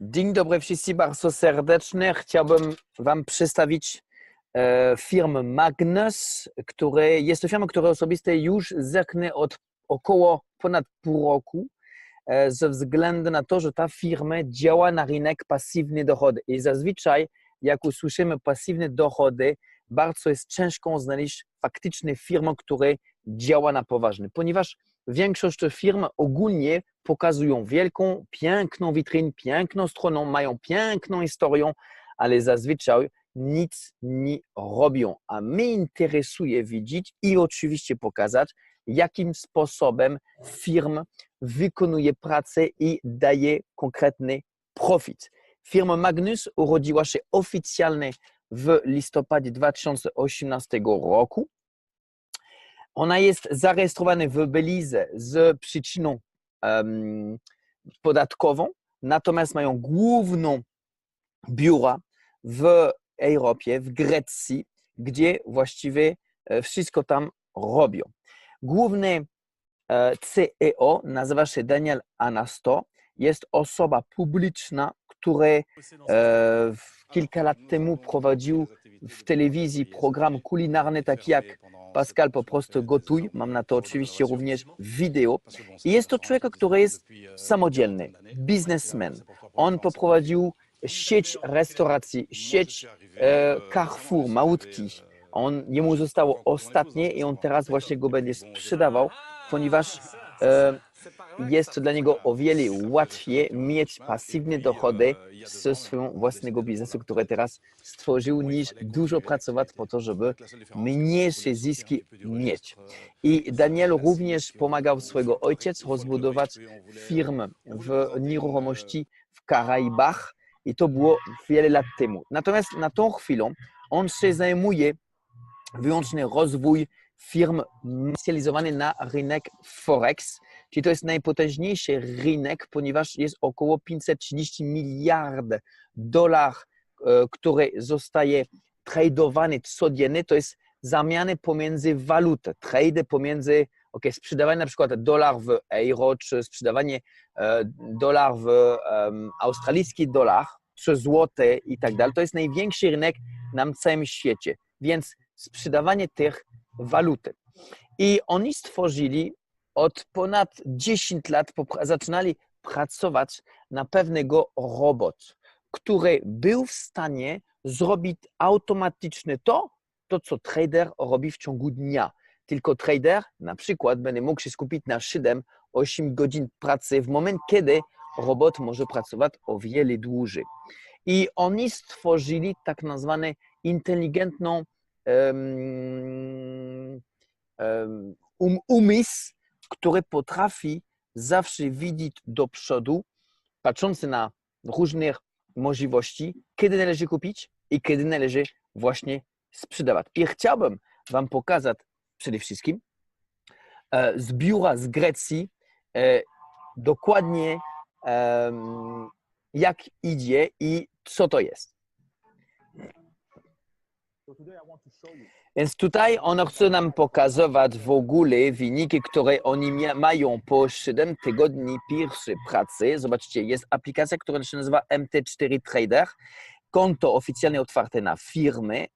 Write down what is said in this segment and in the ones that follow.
Dzień dobry wszyscy, bardzo serdecznie. Chciałbym Wam przedstawić firmę Magnus, jest to firma, która osobiście już zerknę od około ponad pół roku ze względu na to, że ta firma działa na rynek pasywny dochody i zazwyczaj jak usłyszymy pasywne dochody, bardzo jest ciężko znaleźć faktyczne firmy, które działa na poważnie, ponieważ większość firm ogólnie pokazują wielką, piękną witrynę, piękną stroną, mają piękną historię, ale zazwyczaj nic nie robią. A mnie interesuje widzieć i oczywiście pokazać, jakim sposobem firma wykonuje pracę i daje konkretny profit. Firma Magnus urodziła się oficjalnie w listopadzie 2018 roku. Ona jest zarejestrowana w Belize z przyczyną podatkową, natomiast mają główną biura w Europie, w Grecji, gdzie właściwie wszystko tam robią. Główny CEO nazywa się Daniel Anasto. Jest osoba publiczna, która kilka lat temu prowadził w telewizji program kulinarny, taki jak Pascal po prostu gotuj. Mam na to oczywiście również wideo. I jest to człowiek, który jest samodzielny, biznesmen. On poprowadził sieć restauracji, sieć Carrefour malutkich. Jemu zostało ostatnie i on teraz właśnie go będzie sprzedawał, ponieważ jest to dla niego o wiele łatwiej mieć pasywne dochody ze swojego własnego biznesu, który teraz stworzył, niż dużo pracować po to, żeby mniejsze zyski mieć. I Daniel również pomagał swojego ojca rozbudować firmę w nieruchomości w Karaibach i to było wiele lat temu. Natomiast na tą chwilę on się zajmuje wyłącznie rozwój firm specjalizowanych na rynek Forex, czyli to jest najpotężniejszy rynek, ponieważ jest około 530 miliardów dolarów, które zostaje tradowane codziennie. To jest zamiany pomiędzy waluty, trade pomiędzy sprzedawanie na przykład dolar w euro, czy sprzedawanie dolar w australijski dolar, czy złote i tak dalej. To jest największy rynek na całym świecie, więc sprzedawanie tych waluty. I oni stworzyli od ponad 10 lat, zaczynali pracować na pewnego robot, który był w stanie zrobić automatycznie to, co trader robi w ciągu dnia. Tylko trader na przykład będzie mógł się skupić na 7-8 godzin pracy w momencie, kiedy robot może pracować o wiele dłużej. I oni stworzyli tak nazwane inteligentną umysł, który potrafi zawsze widzieć do przodu, patrząc na różne możliwości, kiedy należy kupić i kiedy należy właśnie sprzedawać. I chciałbym Wam pokazać przede wszystkim z biura z Grecji dokładnie jak idzie i co to jest. Więc tutaj on chce nam pokazywać w ogóle wyniki, które oni mają po 7 tygodni pierwszej pracy. Zobaczcie, jest aplikacja, która się nazywa MT4 Trader. Konto oficjalnie otwarte na firmy,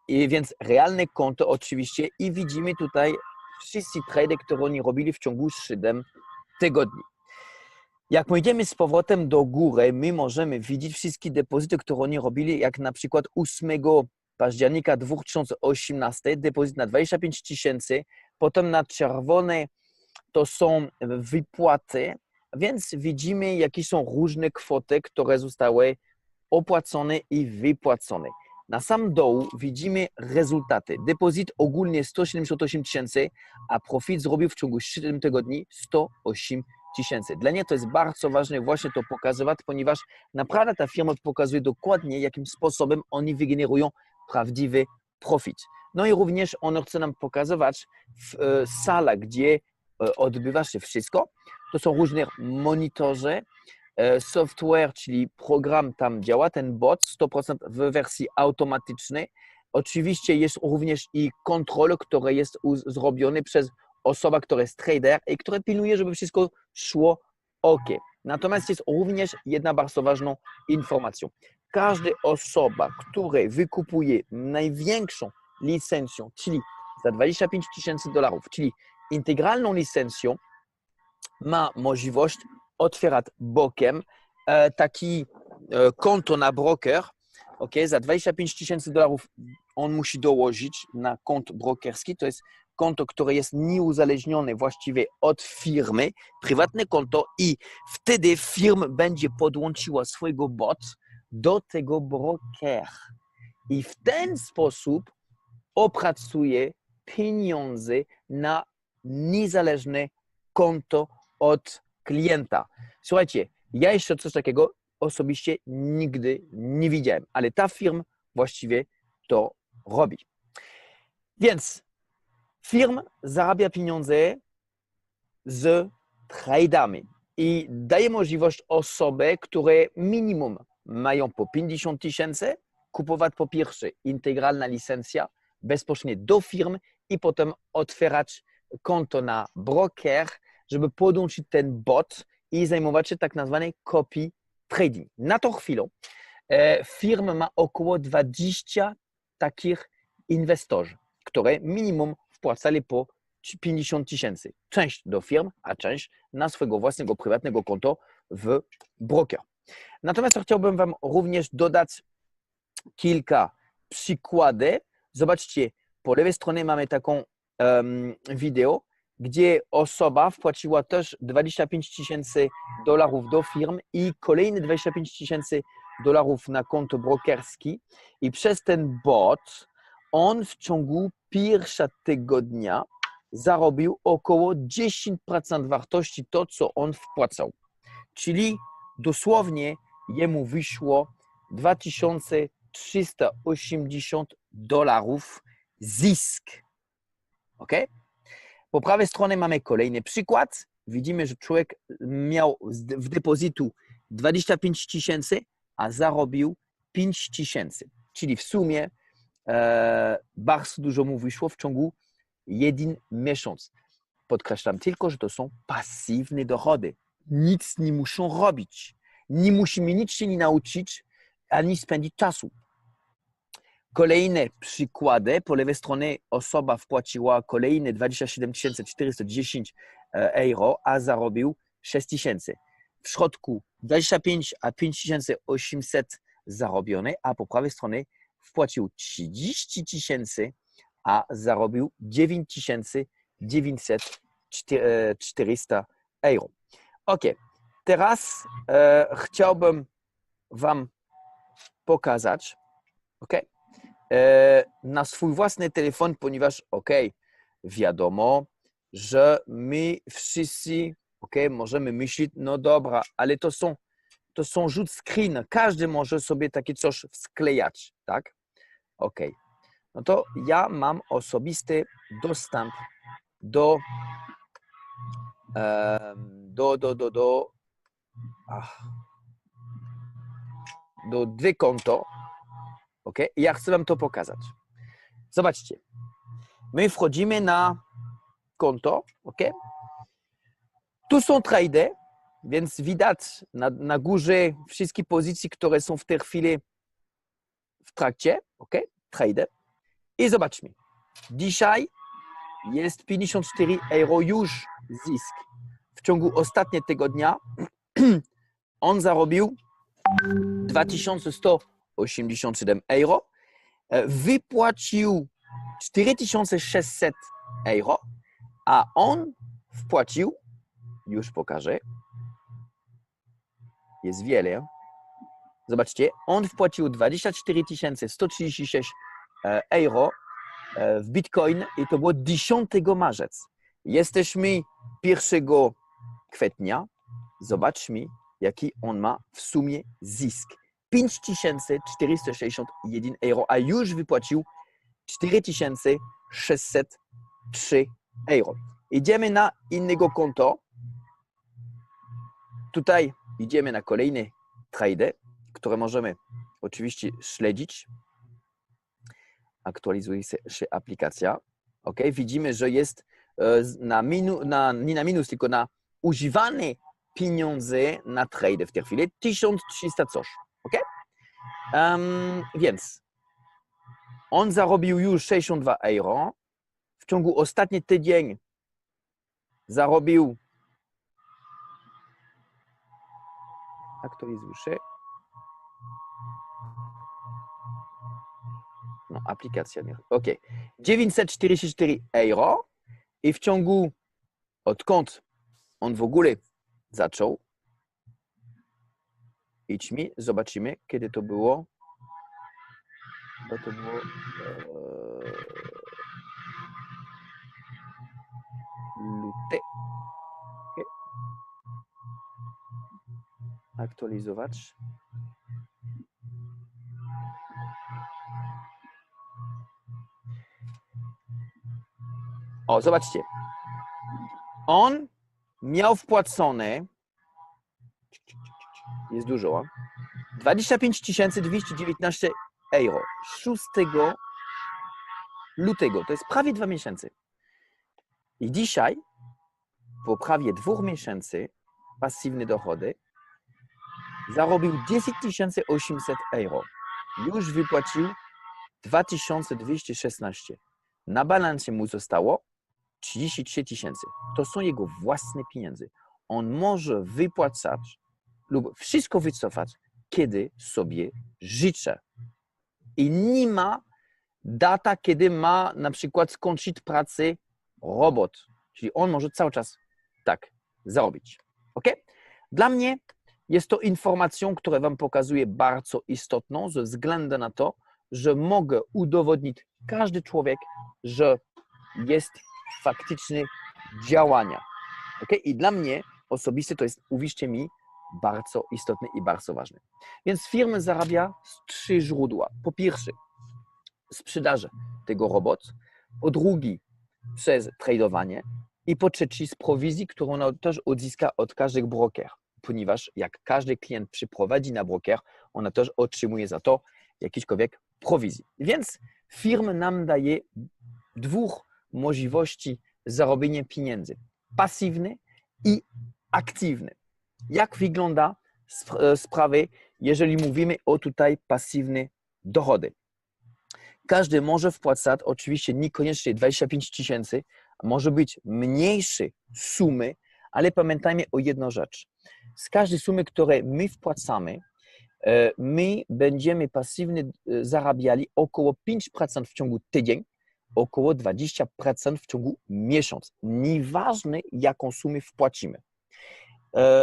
więc realne konto oczywiście i widzimy tutaj wszyscy trady, które oni robili w ciągu 7 tygodni. Jak pójdziemy z powrotem do góry, my możemy widzieć wszystkie depozyty, które oni robili, jak na przykład 8 października 2018, depozyt na 25 tysięcy, potem na czerwone to są wypłaty, więc widzimy, jakie są różne kwoty, które zostały opłacone i wypłacone. Na sam dół widzimy rezultaty. Depozyt ogólnie 178 tysięcy, a profit zrobił w ciągu 7 tygodni 108 tysięcy. Dla mnie to jest bardzo ważne właśnie to pokazywać, ponieważ naprawdę ta firma pokazuje dokładnie, jakim sposobem oni wygenerują prawdziwy profit. No i również on chce nam pokazywać w salach, gdzie odbywa się wszystko. To są różne monitorzy, software, czyli program tam działa, ten bot 100% w wersji automatycznej. Oczywiście jest również i kontrol, który jest zrobiony przez osobę, która jest trader i która pilnuje, żeby wszystko szło ok. Natomiast jest również jedna bardzo ważna informacja. Każda osoba, która wykupuje największą licencję, czyli za $25,000, czyli integralną licencję, ma możliwość otwierać bokiem taki konto na broker. Okay? Za $25,000 on musi dołożyć na konto brokerski. To jest konto, które jest nieuzależnione właściwie od firmy, prywatne konto i wtedy firma będzie podłączyła swojego bot do tego brokera. I w ten sposób opracuje pieniądze na niezależne konto od klienta. Słuchajcie, ja jeszcze coś takiego osobiście nigdy nie widziałem, ale ta firma właściwie to robi. Więc firma zarabia pieniądze z trade'ami i daje możliwość osobom, które minimum mają po 50 000, kupować po pierwsze integralna licencja bezpośrednio do firmy i potem otwierać konto na broker, żeby podłączyć ten bot i zajmować się tak zwany copy trading. Na tą chwilę firma ma około 20 takich inwestorzy, które minimum wpłacali po 50 000. Część do firm, a część na swojego własnego prywatnego konto w broker. Natomiast chciałbym Wam również dodać kilka przykładów. Zobaczcie, po lewej stronie mamy taką wideo, gdzie osoba wpłaciła też $25,000 do firm i kolejne $25,000 na konto brokerskie. I przez ten bot on w ciągu pierwszego tygodnia zarobił około 10% wartości to, co on wpłacał. Czyli dosłownie jemu wyszło $2380 zysk. Ok? Po prawej stronie mamy kolejny przykład. Widzimy, że człowiek miał w depozytu 25 000, a zarobił 5 000. Czyli w sumie bardzo dużo mu wyszło w ciągu 1 miesiąc. Podkreślam tylko, że to są pasywne dochody. Nic nie muszą robić. Nie musimy nic się nie nauczyć, ani spędzić czasu. Kolejne przykłady. Po lewej stronie osoba wpłaciła kolejne 27 410 euro, a zarobił 6 000. W środku 25 a 5800 zarobione, a po prawej stronie wpłacił 30 000, a zarobił 400 euro. Ok, teraz chciałbym Wam pokazać, na swój własny telefon, ponieważ wiadomo, że my wszyscy możemy myśleć, no dobra, ale to są rzut screen, każdy może sobie takie coś wsklejać, tak? No to ja mam osobisty dostęp do dwie konto. I ja chcę Wam to pokazać. Zobaczcie. My wchodzimy na konto. Tu są trady, więc widać na górze wszystkie pozycje, które są w tej chwili w trakcie. Trady. I zobaczmy. Dzisiaj jest 54 euro już zysk. W ciągu ostatniego tygodnia on zarobił 2187 euro, wypłacił 4600 euro, a on wpłacił, już pokażę, jest wiele, zobaczcie, on wpłacił 24 136 euro w Bitcoin i to było 10 marca. Jesteśmy 1 kwietnia, zobaczmy, jaki on ma w sumie zysk. 5461 euro, a już wypłacił 4603 euro. Idziemy na innego konto. Tutaj idziemy na kolejne trady, które możemy oczywiście śledzić. Aktualizuje się aplikacja. Widzimy, że jest nie na minus, tylko na używany pieniądze na trade w tej chwili. 1300 coś. Ok? Więc on zarobił już 62 euro. W ciągu ostatni tydzień zarobił, aktualizuj się, no aplikacja, ok, 944 euro i w ciągu, odkąd on w ogóle zaczął, idźmy, zobaczymy, kiedy to było, bo to było luty. Okay. Aktualizować. O, zobaczcie. On miał wpłacone, jest dużo, 25 219 euro 6 lutego. To jest prawie 2 miesiące. I dzisiaj, po prawie 2 miesięcy, pasywne dochody, zarobił 10 800 euro. Już wypłacił 2216. Na balansie mu zostało 33 000. To są jego własne pieniądze. On może wypłacać lub wszystko wycofać, kiedy sobie życzy. I nie ma data, kiedy ma na przykład skończyć pracę robot. Czyli on może cały czas tak zarobić. Ok? Dla mnie jest to informacją, która Wam pokazuje bardzo istotną, ze względu na to, że mogę udowodnić każdy człowiek, że jest faktyczne działania. Okay? I dla mnie osobiście to jest, uwierzcie mi, bardzo istotne i bardzo ważne. Więc firma zarabia z 3 źródła. Po pierwsze, sprzedaży tego robota, po drugie, przez tradowanie i po trzecie, z prowizji, którą ona też odzyska od każdego brokera, ponieważ jak każdy klient przyprowadzi na broker, ona też otrzymuje za to jakiśkolwiek prowizji. Więc firma nam daje dwóch możliwości zarobienia pieniędzy. Pasywne i aktywne. Jak wygląda sprawa, jeżeli mówimy o tutaj pasywne dochody? Każdy może wpłacać, oczywiście niekoniecznie 25 000, może być mniejsze sumy, ale pamiętajmy o jedną rzecz. Z każdej sumy, które my wpłacamy, my będziemy pasywnie zarabiali około 5% w ciągu tydzień, około 20% w ciągu miesiąca. Nieważne, jaką sumę wpłacimy.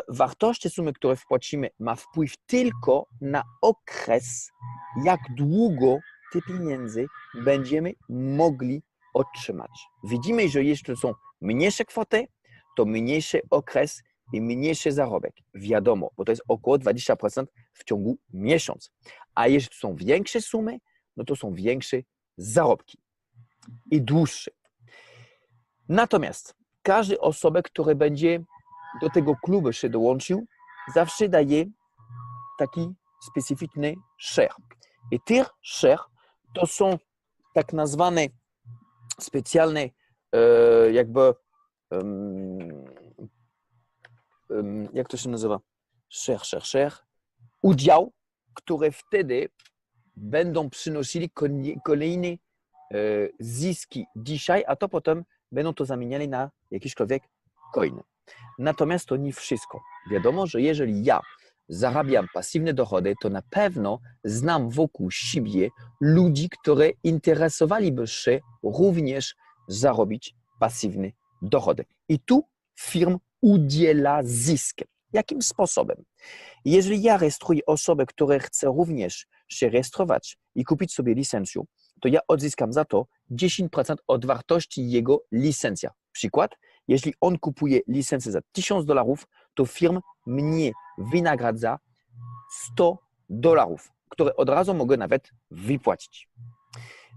Wartość sumy, które wpłacimy, ma wpływ tylko na okres, jak długo te pieniądze będziemy mogli otrzymać. Widzimy, że jeśli to są mniejsze kwoty, to mniejszy okres i mniejszy zarobek. Wiadomo, bo to jest około 20% w ciągu miesiąca. A jeśli to są większe sumy, no to są większe zarobki i dłuższe. Natomiast każda osoba, która będzie do tego klubu się dołączył, zawsze daje taki specyficzny share. I tych share to są tak nazwane specjalne jakby jak to się nazywa? Share. Udział, które wtedy będą przynosili kolejne zyski dzisiaj, a to potem będą to zamieniali na jakiśkolwiek coin. Natomiast to nie wszystko. Wiadomo, że jeżeli ja zarabiam pasywne dochody, to na pewno znam wokół siebie ludzi, którzy interesowaliby się również zarobić pasywne dochody. I tu firm udziela zysku. Jakim sposobem? Jeżeli ja rejestruję osobę, która chce również się rejestrować i kupić sobie licencję, to ja odzyskam za to 10% od wartości jego licencja. Przykład, jeśli on kupuje licencję za $1000, to firma mnie wynagradza $100, które od razu mogę nawet wypłacić.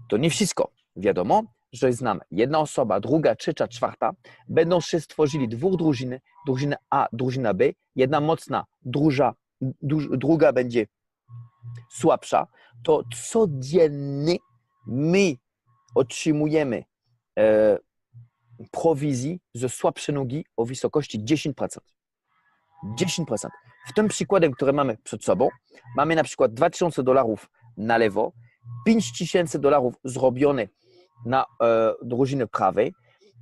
To nie wszystko. Wiadomo, że znam jedna osoba, druga, trzecia, czwarta, będą się stworzyli dwóch drużyny, drużyna A, drużyna B, jedna mocna, druga będzie słabsza, to codziennie my otrzymujemy prowizji ze słabszej nogi o wysokości 10%. 10%. W tym przykładem, który mamy przed sobą, mamy na przykład $2000 na lewo, $5000 zrobione na drużynę prawej.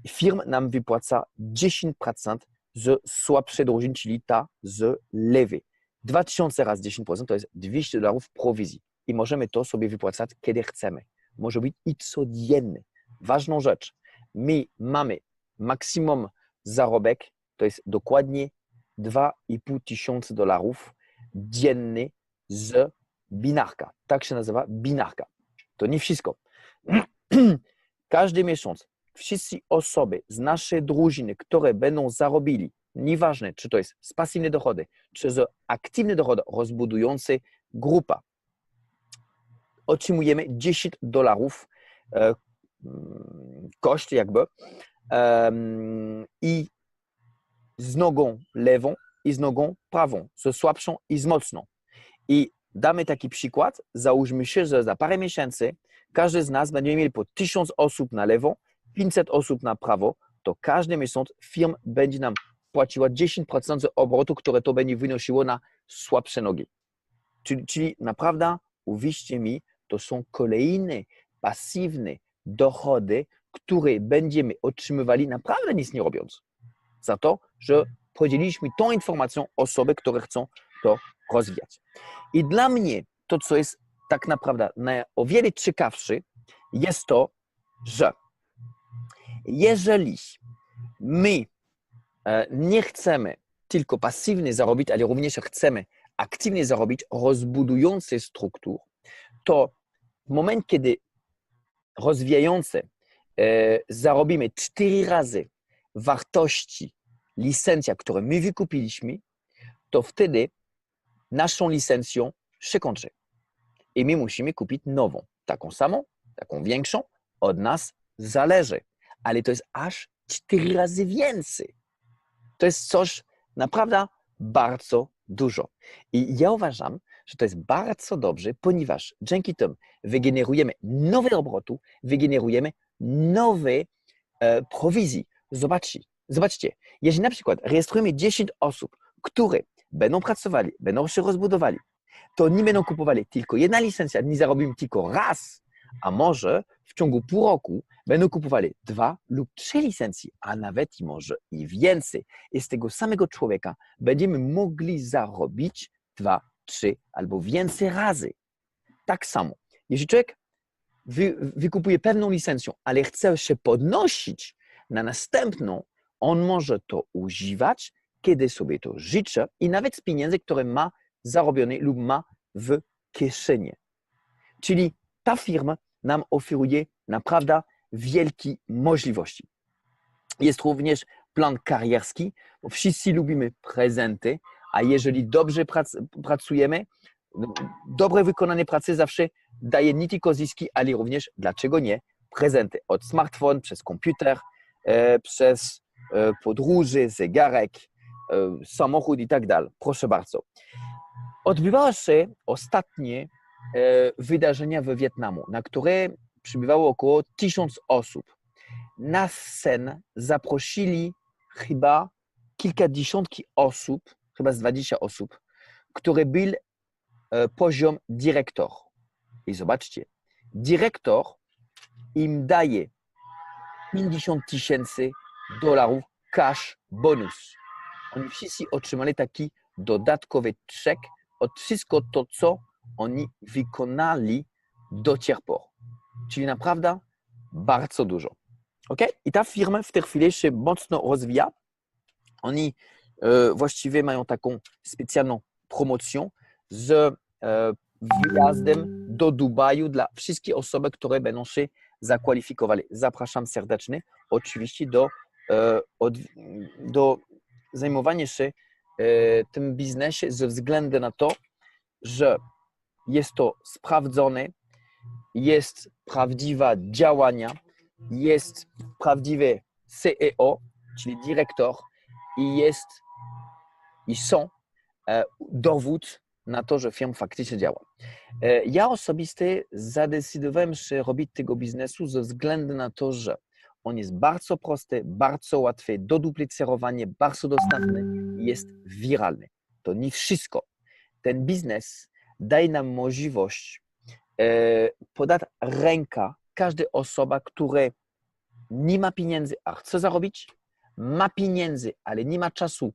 Firma nam wypłaca 10% z słabszej drużyny, czyli ta z lewej. 2000 razy 10% to jest $200 prowizji i możemy to sobie wypłacać, kiedy chcemy. Może być i codziennie. Ważną rzecz, my mamy maksimum zarobek, to jest dokładnie $2500 dziennie z binarka. Tak się nazywa binarka. To nie wszystko. Każdy miesiąc wszystkie osoby z naszej drużyny, które będą zarobili, nieważne, czy to jest z pasywne dochody, czy z aktywne dochody rozbudujące grupa, otrzymujemy $10 koszt jakby i z nogą lewą i z nogą prawą, z słabszą i z mocną. I damy taki przykład, załóżmy się, że za parę miesięcy każdy z nas będzie miał po 1000 osób na lewo, 500 osób na prawo, to każdy miesiąc firma będzie nam płaciła 10% z obrotu, które to będzie wynosiło na słabsze nogi. Czyli naprawdę, uwierzcie mi, to są kolejne pasywne dochody, które będziemy otrzymywali naprawdę nic nie robiąc. Za to, że podzieliliśmy tą informacją osoby, które chcą to rozwijać. I dla mnie to, co jest tak naprawdę o wiele ciekawsze, jest to, że jeżeli my nie chcemy tylko pasywnie zarobić, ale również chcemy aktywnie zarobić, rozbudujące struktur, to w momencie, kiedy rozwijające zarobimy 4 razy wartości licencja, które my wykupiliśmy, to wtedy naszą licencją się kończy. I my musimy kupić nową, taką samą, taką większą, od nas zależy. Ale to jest aż 4 razy więcej. To jest coś naprawdę bardzo dużo. I ja uważam, że to jest bardzo dobrze, ponieważ dzięki temu wygenerujemy nowe obroty, wygenerujemy nowe prowizji. Zobaczcie, jeżeli na przykład rejestrujemy 10 osób, które będą pracowali, będą się rozbudowali, to nie będą kupowali tylko jedna licencja, nie zarobimy tylko raz, a może w ciągu pół roku będą kupowali 2 lub 3 licencje, a nawet i może i więcej. I z tego samego człowieka będziemy mogli zarobić 2, 3 albo więcej razy. Tak samo, jeśli człowiek wykupuje pewną licencję, ale chce się podnosić na następną, on może to używać, kiedy sobie to życzy i nawet z pieniędzy, które ma zarobione lub ma w kieszeni. Czyli ta firma nam oferuje naprawdę wielkie możliwości. Jest również plan karierski, bo wszyscy lubimy prezenty, a jeżeli dobrze pracujemy, dobre wykonanie pracy zawsze daje nie tylko zyski, ale również, dlaczego nie, prezenty. Od smartfon, przez komputer, przez podróże, zegarek, samochód i tak dalej. Proszę bardzo. Odbywało się ostatnie wydarzenia w Wietnamu, na które przybywało około 1000 osób. Na scenę zaprosili chyba kilkadziesiąt osób, chyba z 20 osób, które był poziom dyrektor. I zobaczcie, dyrektor im daje $50,000 cash bonus. Oni wszyscy otrzymali taki dodatkowy czek od wszystko to, co oni wykonali do tej pory. Czyli naprawdę bardzo dużo. Okay? I ta firma w tej chwili się mocno rozwija. Oni właściwie mają taką specjalną promocję z wyjazdem do Dubaju dla wszystkich osób, które będą się zakwalifikowały. Zapraszam serdecznie oczywiście do zajmowania się tym biznesem ze względu na to, że jest to sprawdzone, jest prawdziwe działania, jest prawdziwy CEO, czyli dyrektor i są dowód na to, że firma faktycznie działa. Ja osobiście zadecydowałem się robić tego biznesu ze względu na to, że On jest bardzo prosty, bardzo łatwy do duplicerowania, bardzo dostępny i jest wiralny. To nie wszystko. Ten biznes daje nam możliwość podać rękę każdej osobie, która nie ma pieniędzy, a chce zarobić, ma pieniędzy, ale nie ma czasu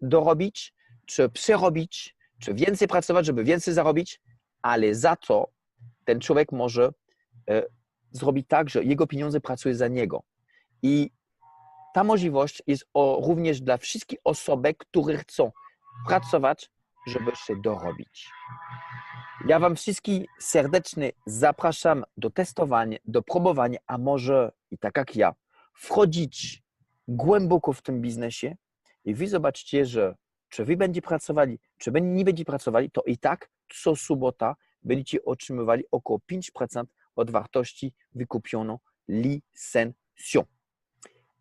dorobić, czy przerobić, czy więcej pracować, żeby więcej zarobić, ale za to ten człowiek może zrobić tak, że jego pieniądze pracują za niego. I ta możliwość jest również dla wszystkich osób, które chcą pracować, żeby się dorobić. Ja Wam wszystkich serdecznie zapraszam do testowania, do próbowania, a może i tak jak ja, wchodzić głęboko w tym biznesie i Wy zobaczcie, że czy Wy będziecie pracowali, czy nie będziecie pracowali, to i tak co sobota będziecie otrzymywali około 5% od wartości wykupioną licencją.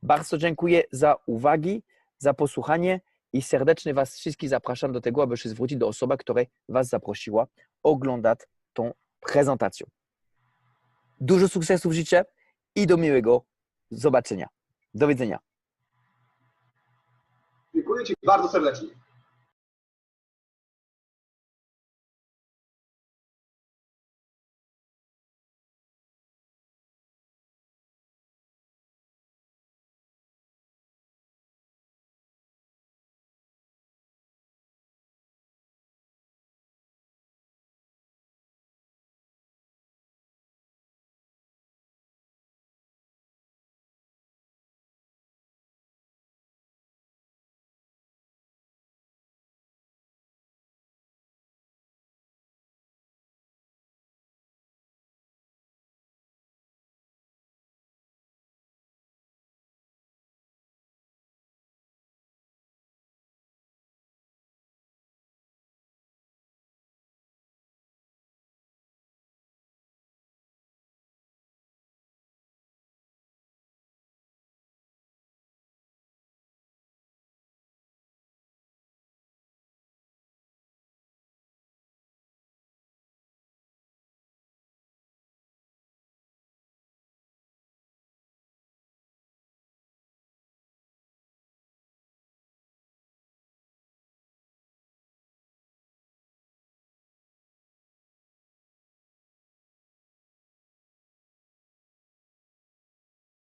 Bardzo dziękuję za uwagę, za posłuchanie i serdecznie Was wszystkich zapraszam do tego, aby się zwrócić do osoby, która Was zaprosiła oglądać tą prezentację. Dużo sukcesów życzę i do miłego zobaczenia. Do widzenia. Dziękuję Ci bardzo serdecznie.